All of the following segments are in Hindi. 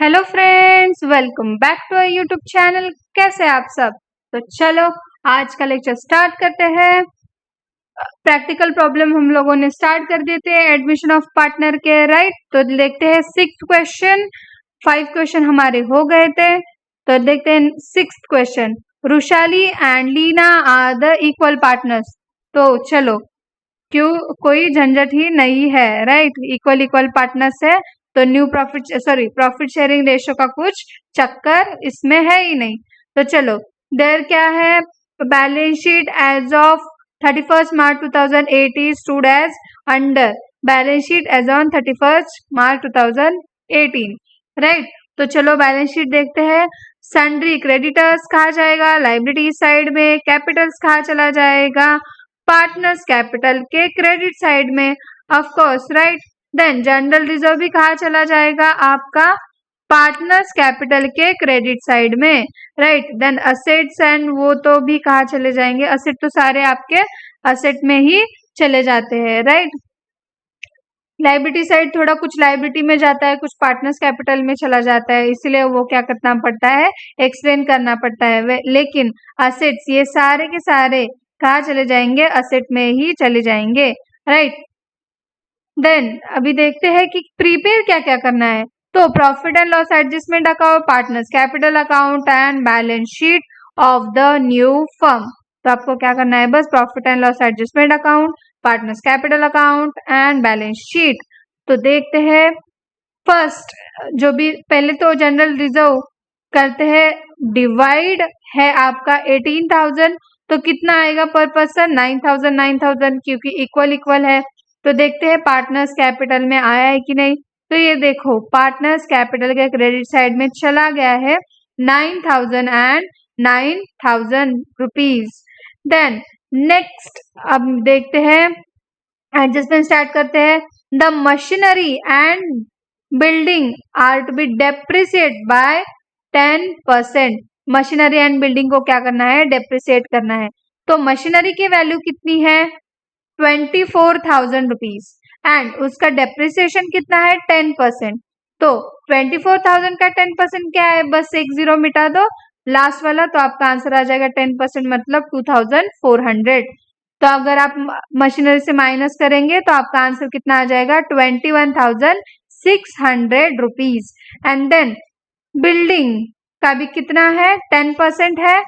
Hello friends, welcome back to our YouTube channel. कैसे हैं आप सब? तो चलो आज का लेक्चर स्टार्ट करते हैं। प्रैक्टिकल प्रॉब्लम हम लोगों ने स्टार्ट कर देते हैं एडमिशन ऑफ पार्टनर के, राइट। तो देखते हैं सिक्स्थ क्वेश्चन। 5 क्वेश्चन हमारे हो गए थे, तो देखते हैं sixth question. Rushali and Leena are the equal partners. तो चलो, क्यों कोई झंझट ही नहीं है, राइट। इक्वल इक्वल पार्टनर्स है तो न्यू प्रॉफिट शेयरिंग रेशियो का कुछ चक्कर इसमें है ही नहीं। तो चलो, देर क्या है, balance sheet as of 31st March 2008 is stood as under balance sheet as on 31st March 2018, right. तो चलो बैलेंस शीट देखते हैं। सन्ड्री क्रेडिटर्स कहा जाएगा लाइबिलिटी साइड में, कैपिटल्स कहा चला जाएगा पार्टनर्स कैपिटल के क्रेडिट साइड में, of course, right. Then general reserve भी कहा चला जाएगा आपका पार्टनर्स कैपिटल के क्रेडिट साइड में, राइट। देन असेट्स एंड वो तो भी कहा चले जाएंगे, असेट तो सारे आपके असेट में ही चले जाते हैं, राइट। लाइबिलिटी साइड थोड़ा कुछ लाइबिलिटी में जाता है, कुछ पार्टनर्स कैपिटल में चला जाता है, इसलिए वो क्या करना पड़ता है, एक्सप्लेन करना पड़ता है। लेकिन असेट्स ये सारे के सारे कहाँ चले जाएंगे, असेट में ही चले जाएंगे, राइट। देन अभी देखते हैं कि प्रीपेयर क्या क्या करना है। तो profit and loss adjustment account, partners capital account and balance sheet of the new firm. तो आपको क्या करना है, बस profit and loss adjustment account, partners capital account and balance sheet. तो देखते हैं फर्स्ट, जो भी पहले तो जनरल रिजर्व करते हैं, डिवाइड है आपका 18,000, तो कितना आएगा पर पर्सन, 9,000 9,000, क्योंकि इक्वल इक्वल है। तो देखते हैं पार्टनर्स कैपिटल में आया है कि नहीं। तो ये देखो पार्टनर्स कैपिटल के क्रेडिट साइड में चला गया है 9,000 एंड 9,000 रुपीज। देन नेक्स्ट अब देखते हैं, एडजस्टमेंट स्टार्ट करते हैं। The machinery and building are to be depreciate by 10%। Machinery and building को क्या करना है, डेप्रिसिएट करना है। तो मशीनरी की वैल्यू कितनी है, 24,000 रुपीज, एंड उसका डेप्रिसिएशन कितना है, 10%। तो 24,000 का 10% क्या है, बस एक जीरो मिटा दो लास्ट वाला, तो आपका आंसर आ जाएगा 10% मतलब 2,400। तो अगर आप मशीनरी से माइनस करेंगे तो आपका आंसर कितना आ जाएगा, 21,600 रुपीज। एंड देन बिल्डिंग का भी कितना है, 10% है।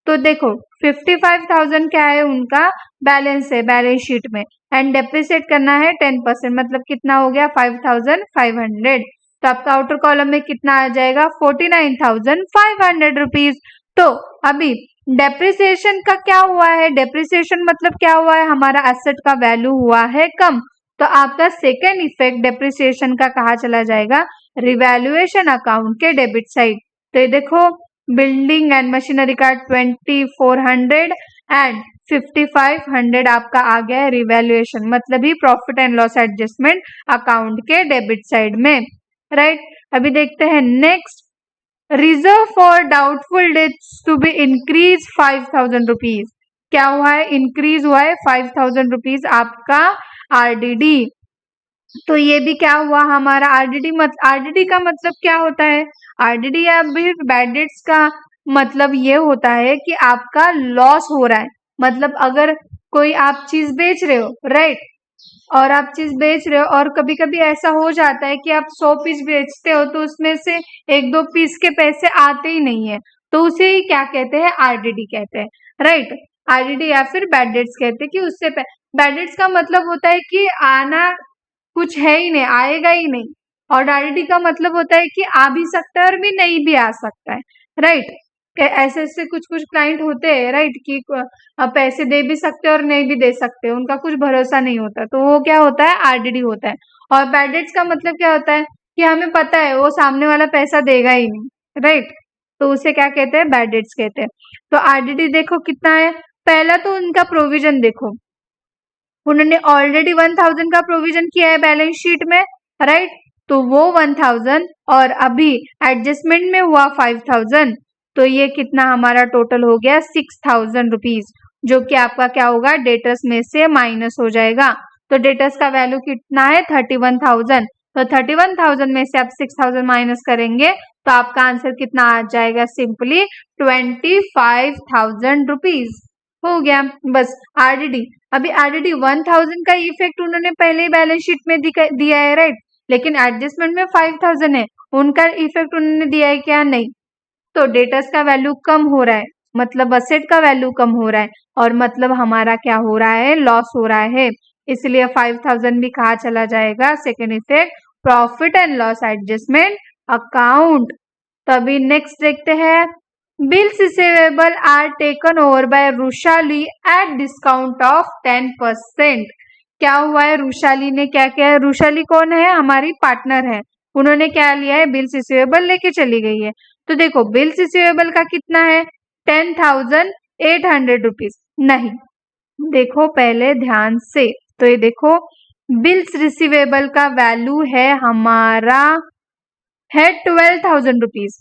तो देखो 55,000 क्या है, उनका बैलेंस है बैलेंस शीट में, एंड डेप्रिसिएट करना है 10%, मतलब कितना हो गया, 5,500। तो आपका आउटर कॉलम में कितना आ जाएगा, 49,500 रुपीज। तो अभी डेप्रिसिएशन का क्या हुआ है, डेप्रिसिएशन मतलब क्या हुआ है, हमारा एसेट का वैल्यू हुआ है कम। तो आपका सेकेंड इफेक्ट डेप्रिसिएशन का कहा चला जाएगा, रिवैल्यूएशन अकाउंट के डेबिट साइड। तो ये देखो बिल्डिंग एंड मशीनरी का 2400 एंड 5500 आपका आ गया है रिवैल्यूएशन, मतलब ही profit and loss adjustment account के डेबिट साइड में, राइट। अभी देखते हैं next, reserve for doubtful debts to be increase 5,000 rupees. क्या हुआ है, इंक्रीज हुआ है 5,000 रुपीज आपका आरडीडी। तो ये भी क्या हुआ हमारा आरडीडी का मतलब क्या होता है, आरडीडी या फिर बैड डेट्स का मतलब ये होता है कि आपका लॉस हो रहा है। मतलब अगर कोई आप चीज बेच रहे हो, राइट, और आप चीज बेच रहे हो और कभी कभी ऐसा हो जाता है कि आप 100 पीस बेचते हो तो उसमें से 1-2 पीस के पैसे आते ही नहीं है, तो उसे ही क्या कहते हैं, आरडीडी कहते हैं, राइट। आरडीडी या फिर बैड डेट्स कहते हैं कि उससे बैड डेट्स का मतलब होता है कि आना कुछ है ही नहीं, आएगा ही नहीं। और आरडीडी का मतलब होता है कि आ भी सकता है और भी नहीं भी आ सकता है, राइट। ऐसे ऐसे कुछ कुछ क्लाइंट होते हैं, राइट, कि पैसे दे भी सकते हैं और नहीं भी दे सकते, उनका कुछ भरोसा नहीं होता, तो वो क्या होता है, आरडीडी होता है। और बैड डेट्स का मतलब क्या होता है कि हमें पता है वो सामने वाला पैसा देगा ही नहीं, राइट, तो उसे क्या कहते हैं, बैड डेट्स कहते हैं। तो आरडीडी देखो कितना है, पहला तो उनका प्रोविजन देखो, उन्होंने ऑलरेडी 1,000 का प्रोविजन किया है बैलेंस शीट में, राइट। तो वो 1,000 और अभी एडजस्टमेंट में हुआ 5,000, तो ये कितना हमारा टोटल हो गया 6,000 रुपीज, जो कि आपका क्या होगा, डेटर्स में से माइनस हो जाएगा। तो डेटर्स का वैल्यू कितना है, 31,000। तो 31,000 में से आप 6,000 माइनस करेंगे तो आपका आंसर कितना आ जाएगा, सिंपली 25,000 रुपीज हो गया। बस आरडीडी, अभी आरडीडी 1,000 का इफेक्ट उन्होंने पहले ही बैलेंस शीट में दिया है, राइट, लेकिन एडजस्टमेंट में 5,000 है, उनका इफेक्ट उन्होंने दिया है क्या, नहीं। तो डेटर्स का वैल्यू कम हो रहा है, मतलब असेट का वैल्यू कम हो रहा है, और मतलब हमारा क्या हो रहा है, लॉस हो रहा है, इसलिए 5,000 भी कहा चला जाएगा। Second effect, profit and loss adjustment account. तभी नेक्स्ट देखते हैं, bills receivable are taken over by Rushali at discount of 10%। क्या हुआ है, रुशाली ने क्या किया है, रुशाली कौन है, हमारी पार्टनर है, उन्होंने क्या लिया है, बिल्स रिसीवेबल लेके चली गई है। तो देखो बिल्स रिसीवेबल का कितना है, 10,800 रुपीज, नहीं, देखो पहले ध्यान से, तो ये देखो बिल्स रिसीवेबल का वैल्यू है हमारा है 12,000 रुपीज,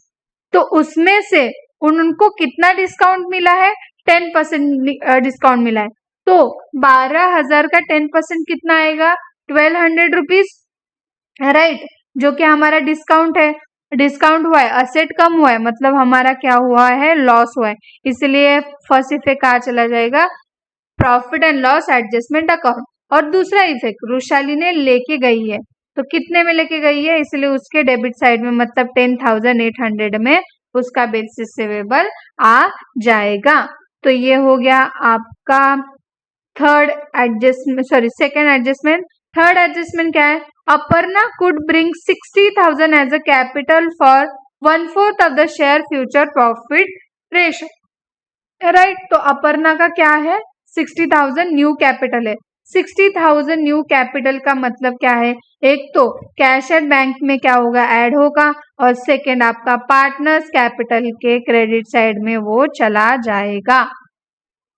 तो उसमें से उनको कितना डिस्काउंट मिला है, 10% डिस्काउंट मिला है, तो 12,000 का 10% कितना आएगा, 1,200 रुपीज, राइट, जो कि हमारा डिस्काउंट है, डिस्काउंट हुआ है, असेट कम हुआ है, मतलब हमारा क्या हुआ है, लॉस हुआ है, इसलिए फर्स्ट इफेक्ट कहा चला जाएगा, profit and loss adjustment account. और दूसरा इफेक्ट, रुशाली ने लेके गई है, तो कितने में लेके गई है, इसलिए उसके डेबिट साइड में, मतलब 10,800 में उसका बिल्स रिसीवेबल आ जाएगा। तो ये हो गया आपका third adjustment, sorry second adjustment. Third adjustment क्या है, Aparna could bring 60,000 as a capital for 1/4 of the share future profit ratio, right. तो अपर्णा का क्या है, 60,000 न्यू कैपिटल है। 60,000 न्यू कैपिटल का मतलब क्या है, एक तो कैश एट बैंक में क्या होगा, ऐड होगा, और सेकेंड आपका पार्टनर्स कैपिटल के क्रेडिट साइड में वो चला जाएगा,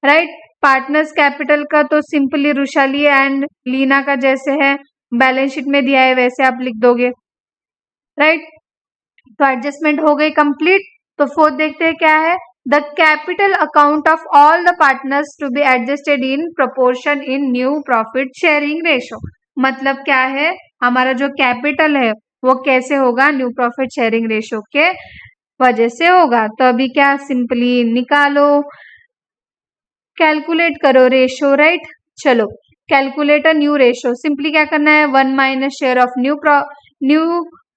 राइट। पार्टनर्स कैपिटल का तो सिंपली रुशाली एंड लीना का जैसे है बैलेंस शीट में दिया है वैसे आप लिख दोगे, राइट। तो एडजस्टमेंट हो गई कंप्लीट। तो फोर्थ देखते हैं क्या है, the capital account of all the partners to be adjusted in proportion in new profit sharing ratio. मतलब क्या है, हमारा जो कैपिटल है वो कैसे होगा, न्यू प्रॉफिट शेयरिंग रेशो के वजह से होगा। तो अभी क्या, सिंपली निकालो, कैलकुलेट करो रेशो, राइट। चलो calculate a new ratio, simply क्या करना है, 1 minus share of new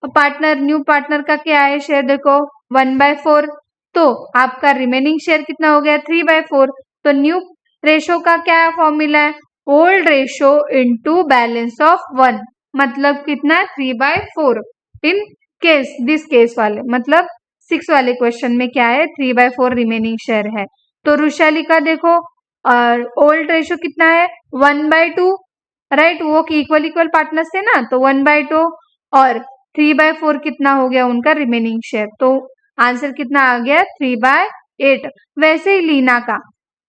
partner, new partner का क्या है शेयर, देखो 1/4, तो आपका रिमेनिंग शेयर कितना हो गया, 3/4। तो न्यू रेशो का क्या फॉर्मूला है, old ratio into balance of 1, मतलब कितना, 3/4। इन केस, दिस केस वाले, मतलब 6 वाले क्वेश्चन में क्या है, 3/4 रिमेनिंग शेयर है। तो रुशाली का देखो ओल्ड रेशो कितना है, 1/2, राइट, वो इक्वल इक्वल पार्टनर्स थे ना, तो 1/2, और 3/4 कितना हो गया उनका रिमेनिंग शेयर, तो आंसर कितना आ गया, 3/8। वैसे ही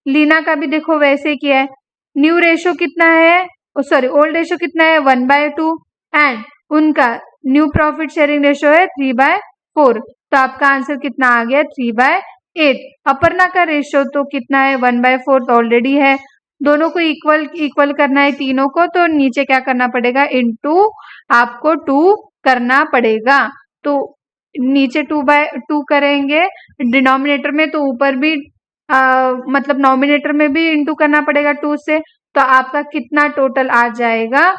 लीना का भी देखो वैसे ही किया है, न्यू रेशो कितना है, सॉरी ओल्ड रेशो कितना है, 1/2, एंड उनका न्यू प्रॉफिट शेयरिंग रेशो है 3/4, तो आपका आंसर कितना आ गया, 3/8। अपर्णा का रेशो तो कितना है, 1/4 तो ऑलरेडी है, दोनों को इक्वल करना है तीनों को, तो नीचे क्या करना पड़ेगा, इनटू आपको 2 करना पड़ेगा। तो नीचे 2/2 करेंगे डिनोमिनेटर में, तो ऊपर भी मतलब नॉमिनेटर में भी इनटू करना पड़ेगा 2 से, तो आपका कितना टोटल आ जाएगा,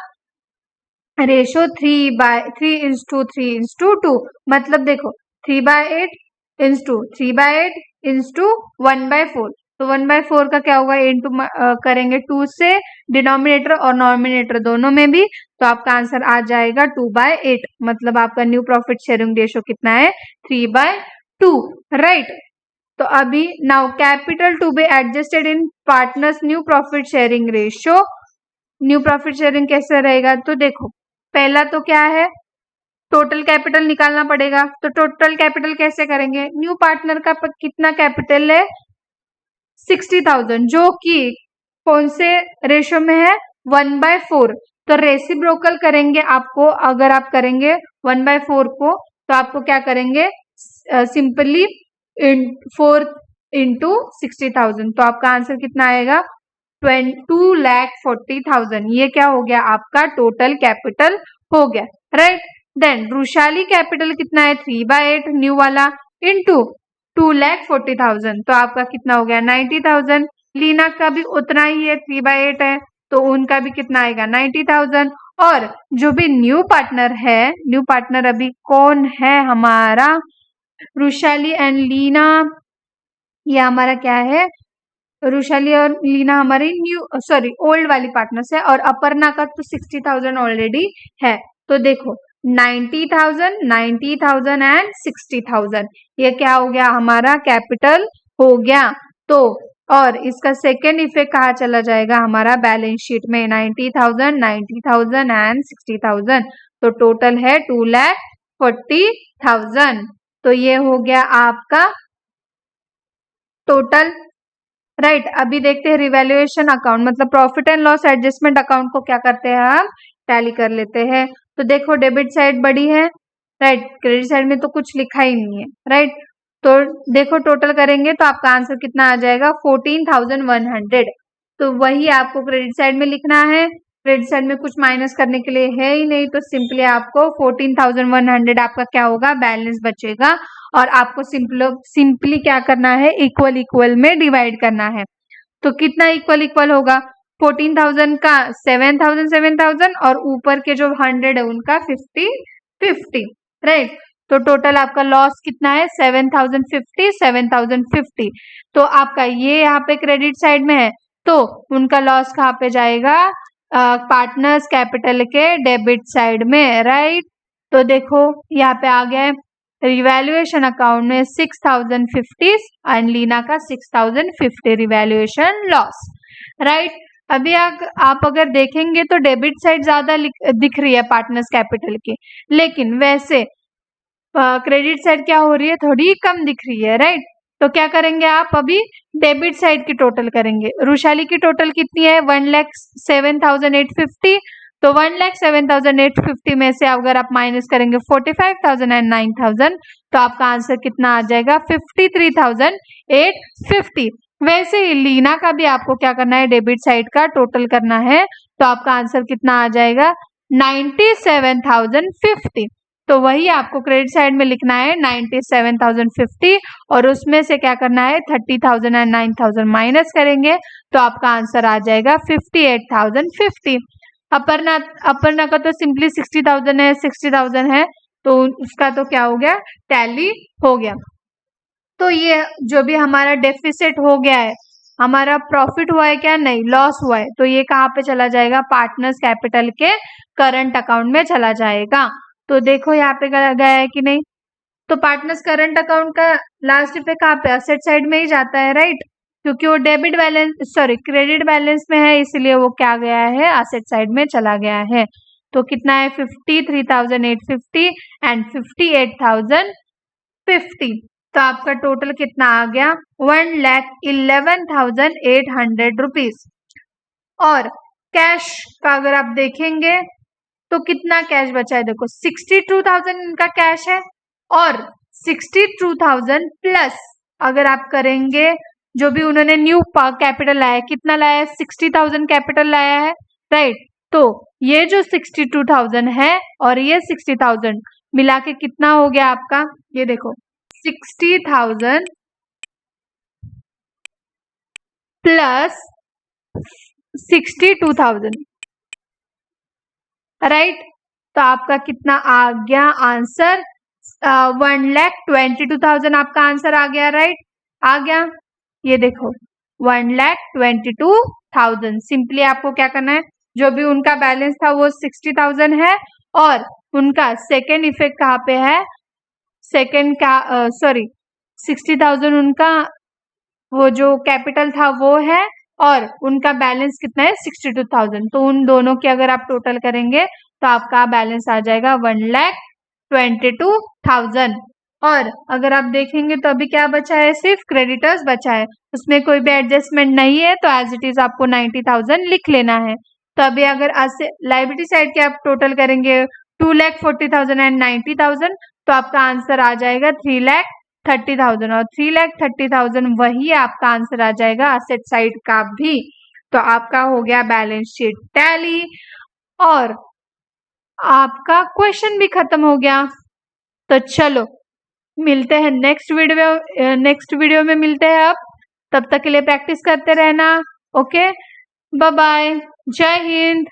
रेशो 3/3:3:2, मतलब देखो 3/8 इंटू 3/8 इंटू 1/4, तो 1/4 का क्या होगा, इंटू करेंगे 2 से डिनोमिनेटर और नॉमिनेटर दोनों में भी, तो आपका आंसर आ जाएगा 2/8, मतलब आपका न्यू प्रॉफिट शेयरिंग रेशो कितना है, 3/2, राइट। तो अभी now capital to be adjusted in partners new profit sharing ratio, new profit sharing कैसे रहेगा, तो देखो पहला तो क्या है, टोटल कैपिटल निकालना पड़ेगा, तो टोटल कैपिटल कैसे करेंगे, न्यू पार्टनर का कितना कैपिटल है, 60,000, जो कि कौन से रेशो में है, 1/4, तो रेसिप्रोकल करेंगे आपको, अगर आप करेंगे 1/4 को, तो आपको क्या करेंगे, सिंपली 4 इंटू 60,000, तो आपका आंसर कितना आएगा, 2,40,000। ये क्या हो गया, आपका टोटल कैपिटल हो गया, राइट। देन वृषाली कैपिटल कितना है 3/8 न्यू वाला इंटू 2,40,000, तो आपका कितना हो गया 90,000। लीना का भी उतना ही है 3/8 है, तो उनका भी कितना आएगा 90,000। और जो भी न्यू पार्टनर है, न्यू पार्टनर अभी कौन है हमारा, वृषाली एंड लीना, ये हमारा क्या है, वृषाली और लीना हमारी ओल्ड वाली पार्टनर्स है, और अपर्णा का तो 60,000 ऑलरेडी है। तो देखो 90,000, 90,000 एंड 60,000, ये क्या हो गया हमारा कैपिटल हो गया। तो और इसका सेकेंड इफेक्ट कहाँ चला जाएगा हमारा बैलेंस शीट में, 90,000, 90,000 एंड 60,000, तो टोटल है 2,40,000। तो ये हो गया आपका टोटल, राइट। अभी देखते हैं रिवैल्यूएशन अकाउंट, मतलब profit and loss adjustment account को क्या करते हैं हम टैली कर लेते हैं। तो देखो डेबिट साइड बड़ी है, राइट, क्रेडिट साइड में तो कुछ लिखा ही नहीं है, राइट। तो देखो टोटल करेंगे तो आपका आंसर कितना आ जाएगा 14,100। तो वही आपको क्रेडिट साइड में लिखना है, क्रेडिट साइड में कुछ माइनस करने के लिए है ही नहीं, तो सिंपली आपको 14,100 आपका क्या होगा बैलेंस बचेगा, और आपको सिंपली क्या करना है इक्वल इक्वल में डिवाइड करना है। तो कितना इक्वल इक्वल होगा, 14,000 का 7,000 7,000 और ऊपर के जो 100 है उनका 50 50, राइट। तो टोटल आपका लॉस कितना है 7,050 7,050। तो आपका ये यहाँ पे क्रेडिट साइड में है, तो उनका लॉस कहाँ पे जाएगा पार्टनर्स कैपिटल के डेबिट साइड में, राइट। तो देखो यहाँ पे आ गया है रिवैल्यूएशन अकाउंट में 6,050 एंड लीना का 6,050 रिवैल्यूएशन लॉस, राइट। अभी आप अगर देखेंगे तो डेबिट साइड ज्यादा दिख रही है पार्टनर्स कैपिटल की, लेकिन वैसे क्रेडिट साइड क्या हो रही है थोड़ी कम दिख रही है, राइट। तो क्या करेंगे आप अभी डेबिट साइड की टोटल करेंगे। वृषाली की टोटल कितनी है 1,07,850, तो 1,07,850 में से अगर आप माइनस करेंगे 45,000 एंड 9,000, तो आपका आंसर कितना आ जाएगा 53,850। वैसे ही लीना का भी आपको क्या करना है डेबिट साइड का टोटल करना है, तो आपका आंसर कितना आ जाएगा 97,050। तो वही आपको क्रेडिट साइड में लिखना है 97,050, और उसमें से क्या करना है 30,000 एंड 9,000 माइनस करेंगे, तो आपका आंसर आ जाएगा 58,050। अपर्णा का तो सिंपली 60,000 है, 60,000 है, तो उसका तो क्या हो गया टैली हो गया। तो ये जो भी हमारा डेफिसिट हो गया है, हमारा प्रॉफिट हुआ है क्या, नहीं लॉस हुआ है, तो ये कहाँ पे चला जाएगा पार्टनर्स कैपिटल के करंट अकाउंट में चला जाएगा। तो देखो यहाँ पे गया है कि नहीं, तो पार्टनर्स करंट अकाउंट का लास्ट पे कहाँ पे असेट साइड में ही जाता है, राइट, क्योंकि वो क्रेडिट बैलेंस में है, इसलिए वो क्या गया है असेट साइड में चला गया है। तो कितना है 53,850 एंड 58,050, तो आपका टोटल कितना आ गया 1,11,800 रुपीज। और कैश का अगर आप देखेंगे तो कितना कैश बचा है, देखो 62,000 इनका कैश है, और 62,000 प्लस अगर आप करेंगे जो भी उन्होंने न्यू कैपिटल लाया है, कितना लाया है 60,000 कैपिटल लाया है, राइट। तो ये जो 62,000 है और ये 60,000 मिला के कितना हो गया आपका, ये देखो 60,000 प्लस 62,000, राइट। तो आपका कितना आ गया आंसर 1,22,000 आपका आंसर आ गया, राइट, आ गया। ये देखो 1,22,000। सिंपली आपको क्या करना है, जो भी उनका बैलेंस था वो 60,000 है, और उनका सेकेंड इफेक्ट कहाँ पे है, सेकेंड का 60,000 उनका वो जो कैपिटल था वो है, और उनका बैलेंस कितना है 62,000, तो उन दोनों की अगर आप टोटल करेंगे तो आपका बैलेंस आ जाएगा 1,22,000। और अगर आप देखेंगे तो अभी क्या बचा है, सिर्फ क्रेडिटर्स बचा है, उसमें कोई भी एडजस्टमेंट नहीं है, तो एज इट इज आपको 90,000 लिख लेना है। तो अभी अगर लाइबिलिटी साइड के आप टोटल करेंगे 2,40,000 एंड 90,000, तो आपका आंसर आ जाएगा 3,30,000, और 3,30,000 वही आपका आंसर आ जाएगा असेट साइड का भी। तो आपका हो गया बैलेंस शीट टैली। और आपका क्वेश्चन भी खत्म हो गया। तो चलो मिलते हैं नेक्स्ट वीडियो में मिलते हैं अब। तब तक के लिए प्रैक्टिस करते रहना। ओके, बाय बाय, जय हिंद।